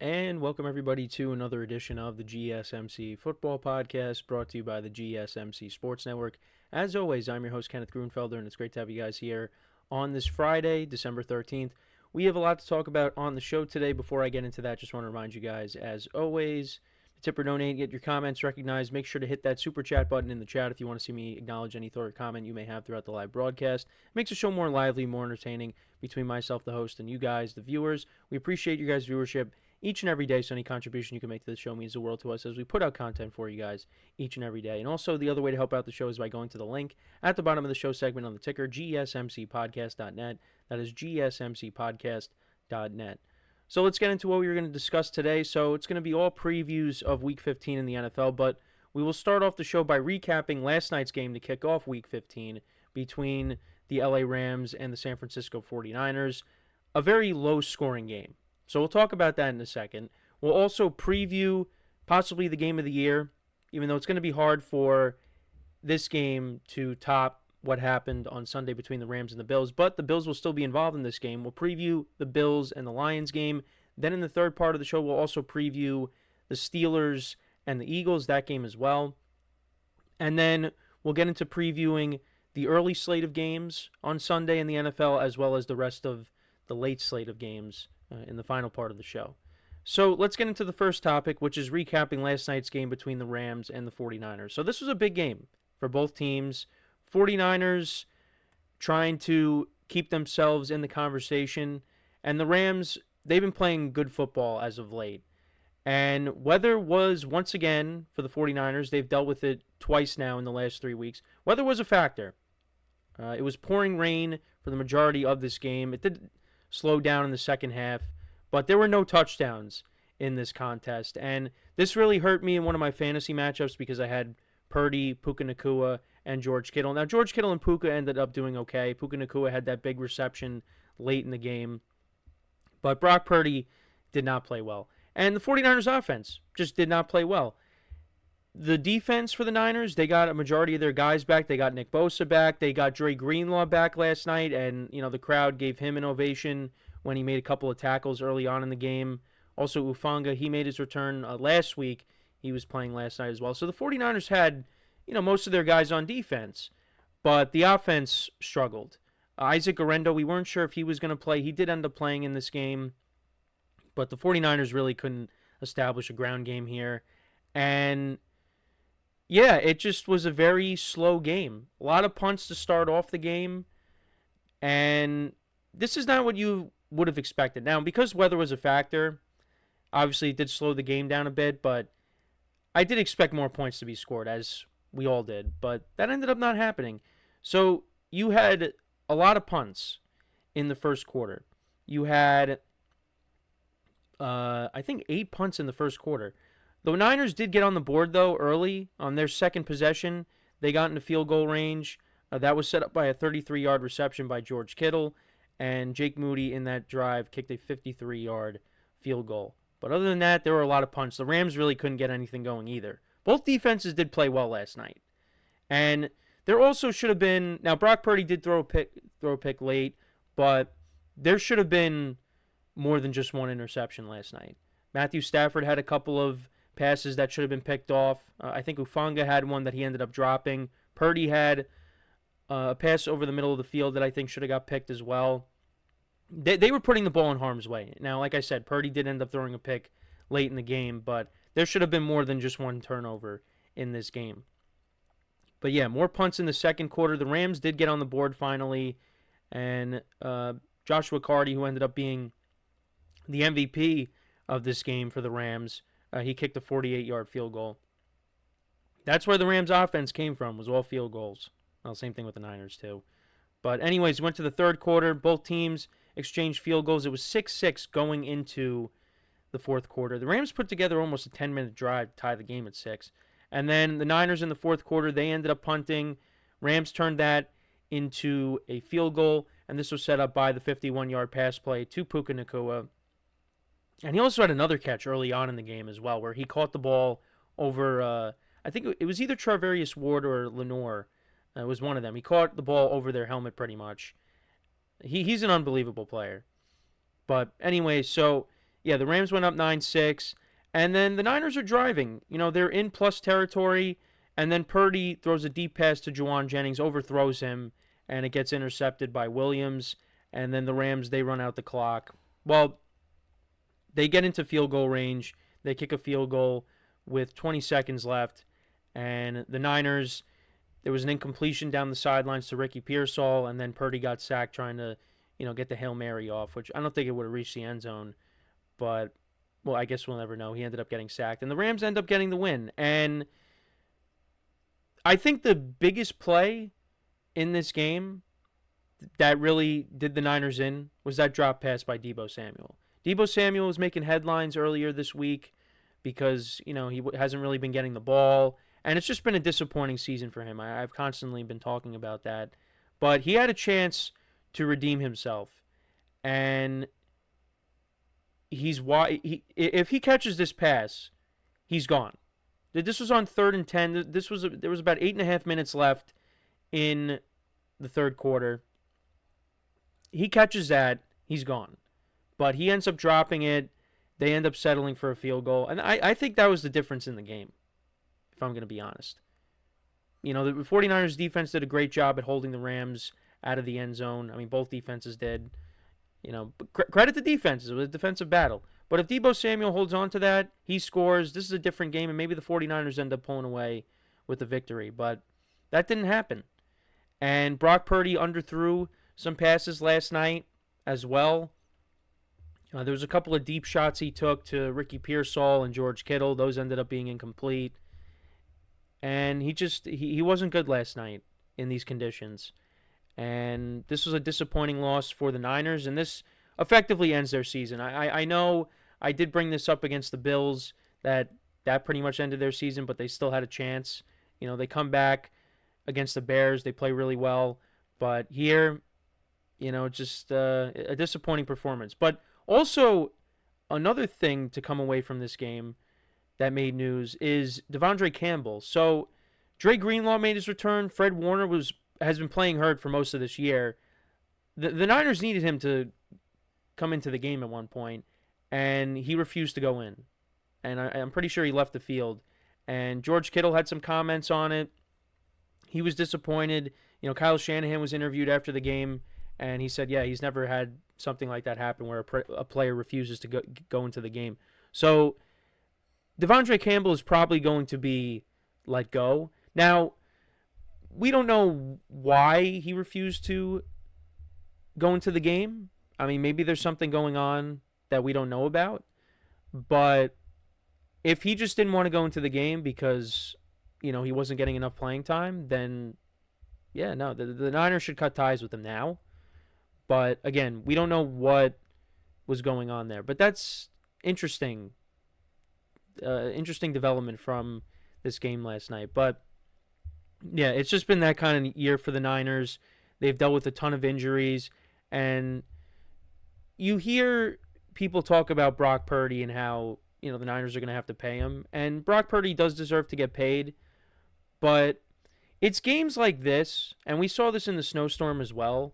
And welcome everybody to another edition of the GSMC Football Podcast, brought to you by the GSMC Sports Network. As always, I'm your host, Kenneth Grunfelder, and it's great to have you guys here on this Friday, December 13th. We have a lot to talk about on the show today. Before I get into that, just want to remind you guys, as always, tip or donate, get your comments recognized. Make sure to hit that super chat button in the chat if you want to see me acknowledge any thought or comment you may have throughout the live broadcast. It makes the show more lively, more entertaining between myself, the host, and you guys, the viewers. We appreciate you guys' viewership each and every day, so any contribution you can make to the show means the world to us as we put out content for you guys each and every day. And also, the other way to help out the show is by going to the link at the bottom of the show segment on the ticker, GSMCPodcast.net. That is GSMCPodcast.net. So let's get into what we're going to discuss today. So it's going to be all previews of Week 15 in the NFL, but we will start off the show by recapping last night's game to kick off Week 15 between the LA Rams and the San Francisco 49ers. A very low-scoring game. So we'll talk about that in a second. We'll also preview possibly the game of the year, even though it's going to be hard for this game to top what happened on Sunday between the Rams and the Bills, but the Bills will still be involved in this game. We'll preview the Bills and the Lions game. Then in the third part of the show, we'll also preview the Steelers and the Eagles, that game as well. And then we'll get into previewing the early slate of games on Sunday in the NFL, as well as the rest of the late slate of games in the final part of the show. So let's get into the first topic, which is recapping last night's game between the Rams and the 49ers. So this was a big game for both teams. 49ers trying to keep themselves in the conversation, and the Rams, they've been playing good football as of late. And weather was, once again, for the 49ers, they've dealt with it twice now in the last 3 weeks. Weather was a factor. It was pouring rain for the majority of this game. It did slow down in the second half, but there were no touchdowns in this contest. And this really hurt me in one of my fantasy matchups because I had Purdy, Puka Nacua, and George Kittle. Now, George Kittle and Puka ended up doing okay. Puka Nacua had that big reception late in the game, but Brock Purdy did not play well. And the 49ers offense just did not play well. The defense for the Niners, they got a majority of their guys back. They got Nick Bosa back. They got Dre Greenlaw back last night, and the crowd gave him an ovation when he made a couple of tackles early on in the game. Also, Ufanga, he made his return last week. He was playing last night as well. So the 49ers had, most of their guys on defense, but the offense struggled. Isaac Guerendo, we weren't sure if he was going to play. He did end up playing in this game, but the 49ers really couldn't establish a ground game here. And yeah, it just was a very slow game. A lot of punts to start off the game, and this is not what you would have expected. Now, because weather was a factor, obviously it did slow the game down a bit, but I did expect more points to be scored, as we all did, but that ended up not happening. So you had a lot of punts in the first quarter. You had, I think, 8 punts in the first quarter. The Niners did get on the board, though, early. On their second possession, they got into field goal range. That was set up by a 33-yard reception by George Kittle, and Jake Moody in that drive kicked a 53-yard field goal. But other than that, there were a lot of punts. The Rams really couldn't get anything going either. Both defenses did play well last night. And there also should have been... Now, Brock Purdy did throw a pick late, but there should have been more than just one interception last night. Matthew Stafford had a couple of passes that should have been picked off. I think Ufanga had one that he ended up dropping. Purdy had a pass over the middle of the field that I think should have got picked as well. They were putting the ball in harm's way. Now, like I said, Purdy did end up throwing a pick late in the game, but there should have been more than just one turnover in this game. But yeah, more punts in the second quarter. The Rams did get on the board finally, and Joshua Carty, who ended up being the MVP of this game for the Rams, he kicked a 48-yard field goal. That's where the Rams' offense came from, was all field goals. Well, same thing with the Niners, too. But anyways, went to the third quarter. Both teams exchanged field goals. It was 6-6 going into the fourth quarter. The Rams put together almost a 10-minute drive to tie the game at 6. And then the Niners in the fourth quarter, they ended up punting. Rams turned that into a field goal, and this was set up by the 51-yard pass play to Puka Nacua. And he also had another catch early on in the game as well, where he caught the ball over, I think it was either Charvarius Ward or Lenore. It was one of them. He caught the ball over their helmet pretty much. He's an unbelievable player. But anyway, so Yeah, the Rams went up 9-6, and then the Niners are driving. They're in plus territory, and then Purdy throws a deep pass to Juwan Jennings, overthrows him, and it gets intercepted by Williams, and then the Rams, they run out the clock. Well, they get into field goal range. They kick a field goal with 20 seconds left, and the Niners, there was an incompletion down the sidelines to Ricky Pearsall, and then Purdy got sacked trying to, get the Hail Mary off, which I don't think it would have reached the end zone. But, well, I guess we'll never know. He ended up getting sacked. And the Rams end up getting the win. And I think the biggest play in this game that really did the Niners in was that drop pass by Deebo Samuel. Deebo Samuel was making headlines earlier this week because, he hasn't really been getting the ball. And it's just been a disappointing season for him. I've constantly been talking about that. But he had a chance to redeem himself. And if he catches this pass, he's gone. This was on 3rd and 10. There was about 8.5 minutes left in the third quarter. He catches that, he's gone. But he ends up dropping it. They end up settling for a field goal. And I think that was the difference in the game, if I'm going to be honest. The 49ers defense did a great job at holding the Rams out of the end zone. I mean, both defenses did. Credit the defenses. It was a defensive battle. But if Deebo Samuel holds on to that, he scores. This is a different game, and maybe the 49ers end up pulling away with the victory. But that didn't happen. And Brock Purdy underthrew some passes last night as well. There was a couple of deep shots he took to Ricky Pearsall and George Kittle. Those ended up being incomplete. And he wasn't good last night in these conditions. And this was a disappointing loss for the Niners, and this effectively ends their season. I know I did bring this up against the Bills, that pretty much ended their season, but they still had a chance. They come back against the Bears. They play really well. But here, just a disappointing performance. But also, another thing to come away from this game that made news is Devondre Campbell. So, Dre Greenlaw made his return. Fred Warner has been playing hurt for most of this year. The Niners needed him to come into the game at one point, and he refused to go in. And I'm pretty sure he left the field. And George Kittle had some comments on it. He was disappointed. Kyle Shanahan was interviewed after the game, and he said, he's never had something like that happen where a player refuses to go into the game. So Devondre Campbell is probably going to be let go. Now, we don't know why he refused to go into the game. I mean, maybe there's something going on that we don't know about. But if he just didn't want to go into the game because, he wasn't getting enough playing time, then, the Niners should cut ties with him now. But, again, we don't know what was going on there. But that's interesting. Interesting development from this game last night. But, yeah, it's just been that kind of year for the Niners. They've dealt with a ton of injuries. And you hear people talk about Brock Purdy and how, the Niners are going to have to pay him. And Brock Purdy does deserve to get paid. But it's games like this, and we saw this in the snowstorm as well.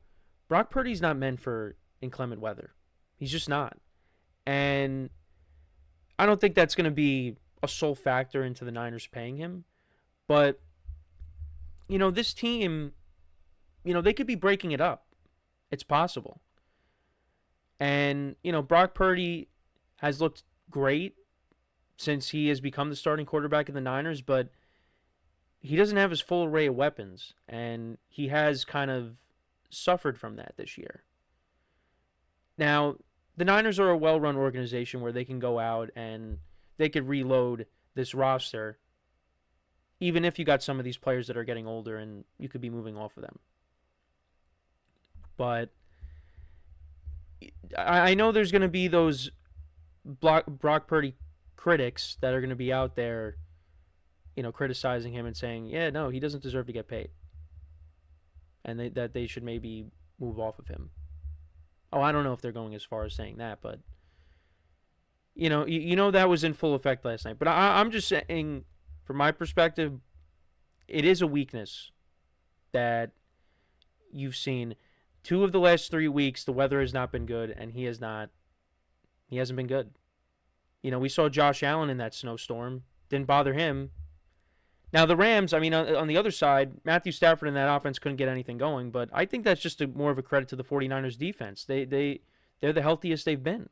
Brock Purdy's not meant for inclement weather. He's just not. And I don't think that's going to be a sole factor into the Niners paying him. But, this team, they could be breaking it up. It's possible. And, Brock Purdy has looked great since he has become the starting quarterback of the Niners, but he doesn't have his full array of weapons, and he has kind of suffered from that this year. Now, the Niners are a well-run organization where they can go out and they could reload this roster, even if you got some of these players that are getting older and you could be moving off of them. But I know there's going to be those Brock Purdy critics that are going to be out there, criticizing him and saying, he doesn't deserve to get paid. And that they should maybe move off of him. Oh, I don't know if they're going as far as saying that, but, that was in full effect last night. But I'm just saying, from my perspective, it is a weakness that you've seen. 2 of the last 3 weeks, the weather has not been good, and he hasn't been good. We saw Josh Allen in that snowstorm. Didn't bother him. Now the Rams, I mean, on the other side, Matthew Stafford in that offense couldn't get anything going, but I think that's just more of a credit to the 49ers defense. They're the healthiest they've been.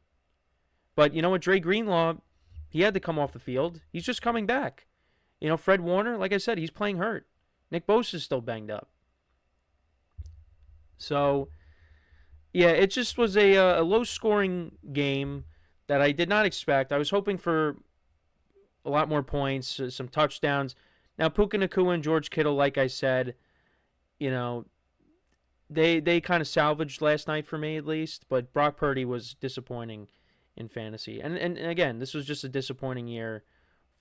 But you know what, Dre Greenlaw, he had to come off the field. He's just coming back. Fred Warner, like I said, he's playing hurt. Nick Bosa's still banged up. So, yeah, it just was a low-scoring game that I did not expect. I was hoping for a lot more points, some touchdowns. Now, Puka Nacua and George Kittle, like I said, you know, they kind of salvaged last night for me at least, but Brock Purdy was disappointing in fantasy. And again, this was just a disappointing year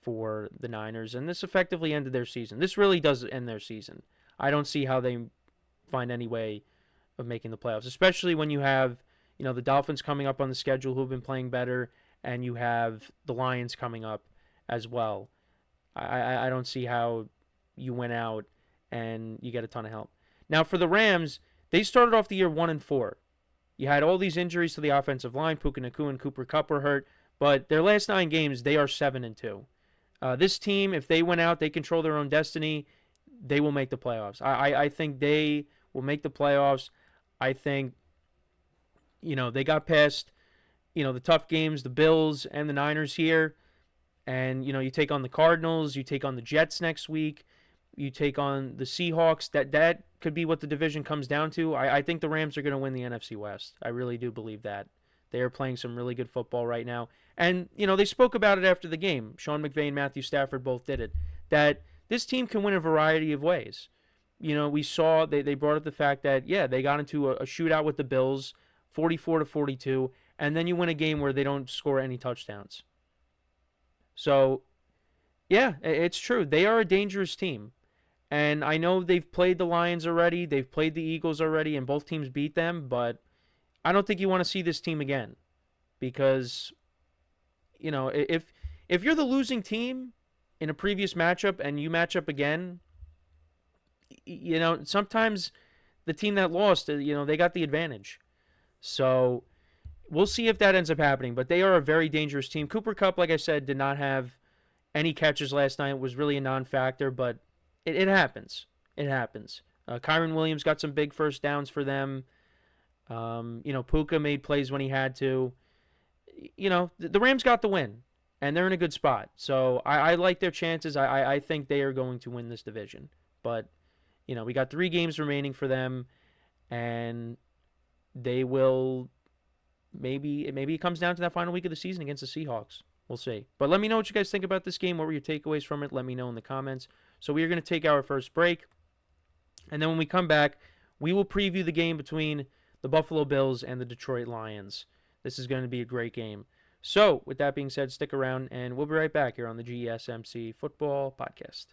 for the Niners, and this effectively ended their season. This really does end their season. I don't see how they find any way of making the playoffs, especially when you have, the Dolphins coming up on the schedule who have been playing better, and you have the Lions coming up as well. I don't see how you went out and you get a ton of help. Now for the Rams, they started off the year 1-4. You had all these injuries to the offensive line. Puka Nacua and Cooper Kupp were hurt, but their last 9 games they are 7-2. This team, if they went out, they control their own destiny. They will make the playoffs. I think they will make the playoffs. I think, they got past, the tough games, the Bills and the Niners here. And, you take on the Cardinals, you take on the Jets next week, you take on the Seahawks. That could be what the division comes down to. I think the Rams are going to win the NFC West. I really do believe that. They are playing some really good football right now. And, they spoke about it after the game. Sean McVay and Matthew Stafford both did it. That this team can win a variety of ways. We saw they brought up the fact that, they got into a shootout with the Bills, 44-42, and then you win a game where they don't score any touchdowns. So, yeah, it's true. They are a dangerous team. And I know they've played the Lions already. They've played the Eagles already, and both teams beat them. But I don't think you want to see this team again. Because, if you're the losing team in a previous matchup and you match up again, sometimes the team that lost, they got the advantage. So we'll see if that ends up happening, but they are a very dangerous team. Cooper Kupp, like I said, did not have any catches last night. It was really a non-factor, but it happens. It happens. Kyron Williams got some big first downs for them. Puka made plays when he had to. The Rams got the win, and they're in a good spot. So I like their chances. I think they are going to win this division. But, we got 3 games remaining for them, and they will... Maybe it comes down to that final week of the season against the Seahawks. We'll see. But let me know what you guys think about this game. What were your takeaways from it? Let me know in the comments. So we are going to take our first break. And then when we come back, we will preview the game between the Buffalo Bills and the Detroit Lions. This is going to be a great game. So with that being said, stick around, and we'll be right back here on the GSMC Football Podcast.